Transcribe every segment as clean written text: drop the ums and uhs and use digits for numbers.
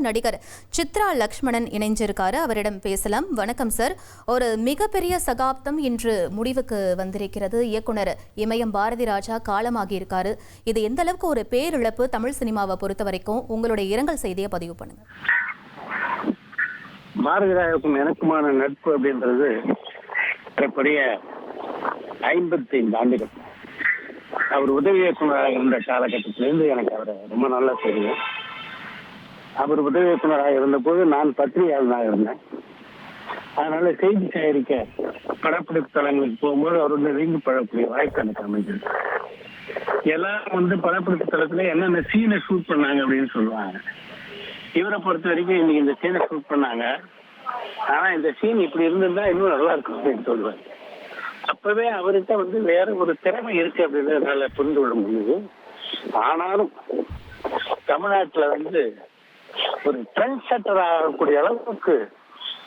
நடிகர் சித்ரா லக்ஷ்மணன் இணைஞ்சிருக்காரு. அவரிடம் பேசலாம். வணக்கம் சார். ஒரு மிகப்பெரிய சகாப்தம் இன்று முடிவுக்கு வந்திருக்கிறது. இயக்குனர் இமயம் பாரதி ராஜா காலமாகி இருக்காரு. இது எந்த அளவுக்கு ஒரு பேரிழப்பு தமிழ் சினிமாவை பொறுத்த வரைக்கும்? உங்களுடைய இரங்கல் செய்தியை பதிவு பண்ணுங்க. பாரதி ராஜாவுக்கும் எனக்குமான நட்பு அப்படின்றது ஏறக்குறைய 55 ஆண்டுகள். அவர் உதவி இயக்குநராக இருந்த காலகட்டத்திலிருந்து எனக்கு அவரை ரொம்ப நல்லா தெரியும். அவர் உதவி இயக்குநராக இருந்தபோது நான் பத்திரிகையாளனாக இருந்தேன். அதனால செய்தி சேகரிக்க படப்பிடிப்பு தளங்களுக்கு போகும்போது அவருடைய நெருங்கி பழக்கூடிய வாய்ப்பு எனக்கு அமைஞ்சிருக்கு. எல்லாரும் படப்பிடிப்பு தளத்துல என்னென்ன சீனை ஷூட் பண்ணாங்க அப்படின்னு சொல்லுவாங்க. இவரை பொறுத்த வரைக்கும் இன்னைக்கு இந்த சீனை ஷூட் பண்ணாங்க, ஆனா இந்த சீன் இப்படி இருந்திருந்தா இன்னும் நல்லா இருக்கும் அப்படின்னு சொல்லுவாங்க. அப்பவே அவர்கிட்ட வேற ஒரு திறமை இருக்கு அப்படின்னு என்னால புரிந்து கொள்ள முடியுது. ஆனாலும் தமிழ்நாட்டுல ஒரு ட்ரெண்ட் செட்டர் ஆகக்கூடிய அளவுக்கு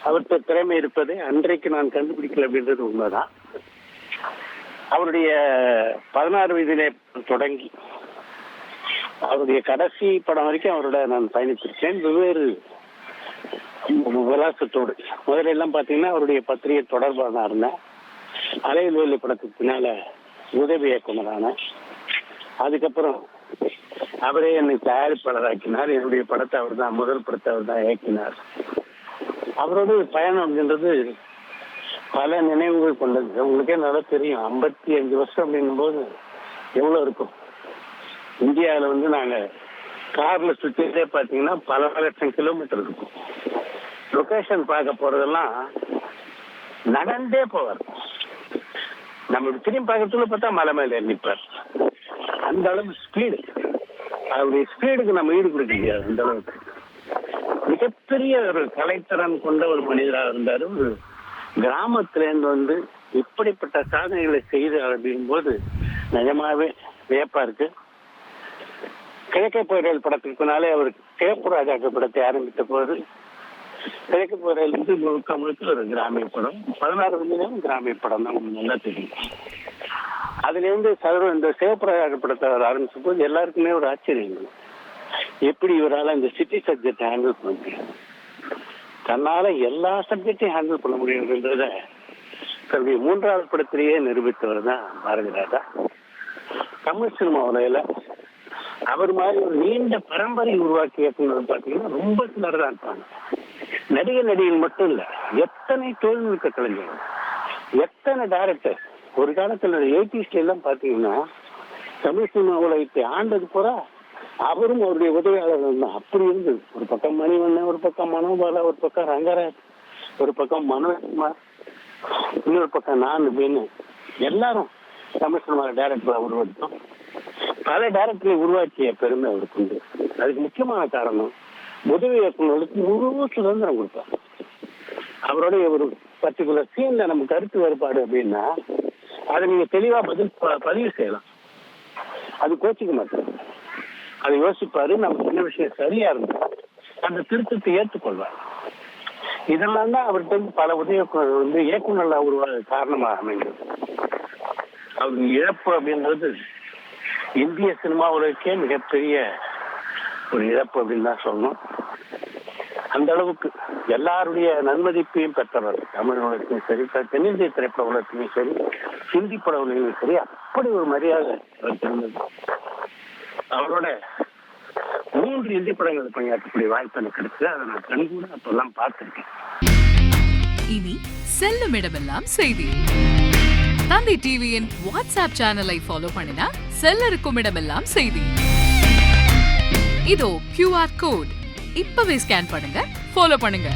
அவர்கிட்ட திறமை இருப்பதை அன்றைக்கு நான் கண்டுபிடிக்கல அப்படின்றது உண்மைதான். அவருடைய 16 வயதிலே தொடங்கி அவருடைய கடைசி படம் வரைக்கும் அவரோட நான் பயணித்திருக்கேன். வெவ்வேறு விலாசத்தோடு. முதல்ல எல்லாம் பாத்தீங்கன்னா அவருடைய பத்திரிகை தொடர்பாக இருந்தேன். அலையில் வேலை படத்துக்கு பின்னால உதவி இயக்குனரான. அதுக்கப்புறம் அவரே என்னை தயாரிப்பாளராக்கினார். என்னுடைய படத்தை அவர் தான், முதல் படத்தை அவர் தான் இயக்கினார். அவரோட பயணம் அப்படின்றது பல நினைவுகள் கொண்டது. உங்களுக்கே நல்லா தெரியும், 55 வருஷம் அப்படின்னும் போது எவ்வளவு இருக்கும். இந்தியாவில நாங்க கார்ல சுத்திட்டே பாத்தீங்கன்னா பல லட்சம் கிலோமீட்டர் இருக்கும். லொகேஷன் பார்க்க போறதெல்லாம் நடந்தே போவார். நம்ம திரும்பி பார்க்கறதுல பார்த்தா மலை மேல நிற்பார். அந்த அளவு ஸ்பீடு. அவருடைய ஸ்பீடுக்கு நம்ம ஈடு கொடுக்க முடியாது. அந்த அளவுக்கு மிகப்பெரிய ஒரு கலைத்திறன் கொண்ட ஒரு மனிதராக இருந்தாரு. ஒரு கிராமத்திலேருந்து இப்படிப்பட்ட சாதனைகளை செய்தார் அப்படின் போது நிஜமாவே வியப்பா இருக்கு. கிழக்கே போயிரல் படத்துக்கு பின்னாலே அவர் சிவப்பு ராஜாக்கள் படத்தை ஆரம்பித்த போது கிழக்கு போயிரல் முழுக்க முழுக்க ஒரு கிராமிய படம். 16 வயதிலும் கிராமிய படம் தான் நல்லா தெரியும். அதுல இந்த சிவப்பு ராஜாக்கள் படத்தை அவர் ஆரம்பிச்ச போது எல்லாருக்குமே ஒரு ஆச்சரியம். எப்படி இவரால் இந்த சிட்டி சப்ஜெக்ட் ஹேண்டில் பண்ண முடியும், தன்னால எல்லா சப்ஜெக்டையும் ஹேண்டில் பண்ண முடியும்ன்றத தன்னுடைய 3வது படத்திலேயே நிரூபித்தவர் தான் பாரதி ராஜா. தமிழ் சினிமா உலகில அவர் மாதிரி ஒரு நீண்ட பரம்பரை உருவாக்கி பாத்தீங்கன்னா ரொம்ப சிலர் தான் இருப்பாங்க. நடிகர்கள் மட்டும் இல்ல, எத்தனை தொழில்நுட்ப கலைஞர்கள், எத்தனை டைரக்டர். ஒரு காலத்துல 80s எல்லாம் பாத்தீங்கன்னா தமிழ் சினிமா உலகத்தை ஆண்டது போறா அவரும் அவருடைய உதவியாளர்கள் தான். அப்படி இருந்தது. ஒரு பக்கம் மணிவண்ணன், ஒரு பக்கம் மனோபாலா, ஒரு பக்கம் ரங்கராஜ், ஒரு பக்கம் மனோஜ்குமார், இன்னொரு பக்கம் நான் அப்படின்னு எல்லாரும் தமிழ் சினிமா டைரக்டர் உருவாக்கிட்டோம். பல டைரக்டரை உருவாக்கிய பெருமை அவருக்கு உண்டு. அதுக்கு முக்கியமான காரணம் உதவி இயக்குநர்களுக்கு முழு சுதந்திரம் கொடுப்பார். அவருடைய ஒரு பர்டிகுலர் சீன்ல நம்ம கருத்து வேறுபாடு அப்படின்னா அதை நீங்க தெளிவா பதிவு செய்யலாம். அது கோச்சிக்க மாட்டாரு. அதை யோசிப்பாரு. நம்ம சின்ன விஷயம் சரியா இருந்தா அந்த திருத்தத்தை ஏற்றுக்கொள்வார். இதெல்லாம் தான் அவர்கிட்ட பல உதவி இயக்குநர்கள் இயக்குநர்களா உருவாக காரணமாக அமைந்தது. அவருக்கு இழப்பு அப்படின்றது இந்திய சினிமா உலகக்கே மிகப்பெரிய ஒரு இழப்பு அப்படின்னு தான் சொல்லணும். அந்த அளவுக்கு எல்லாருடைய நன்மதிப்பையும் பெற்றவர். தமிழ் உலகத்தையும் சரி, தென்னிந்திய திரைப்பட உலகத்தையும் சரி, ஹிந்தி பட உலகையும் சரி, அப்படி ஒரு மரியாதை இருந்தது. அவரோட 3 இந்தி படங்கள் பணியாற்றக்கூடிய வாய்ப்பு எனக்கு கிடைச்சது. அதை நான் கண்கூட அப்பெல்லாம் பார்த்திருக்கேன். இனி செல்லும் இடமெல்லாம் செய்தி. தந்தி டிவியின் வாட்ஸ்அப் சேனலை ஃபாலோ பண்ணினா செல்ல இருக்கும் இடமெல்லாம் செய்தி. இதோ QR கோட் இப்பவே ஸ்கேன் பண்ணுங்க, ஃபாலோ பண்ணுங்க.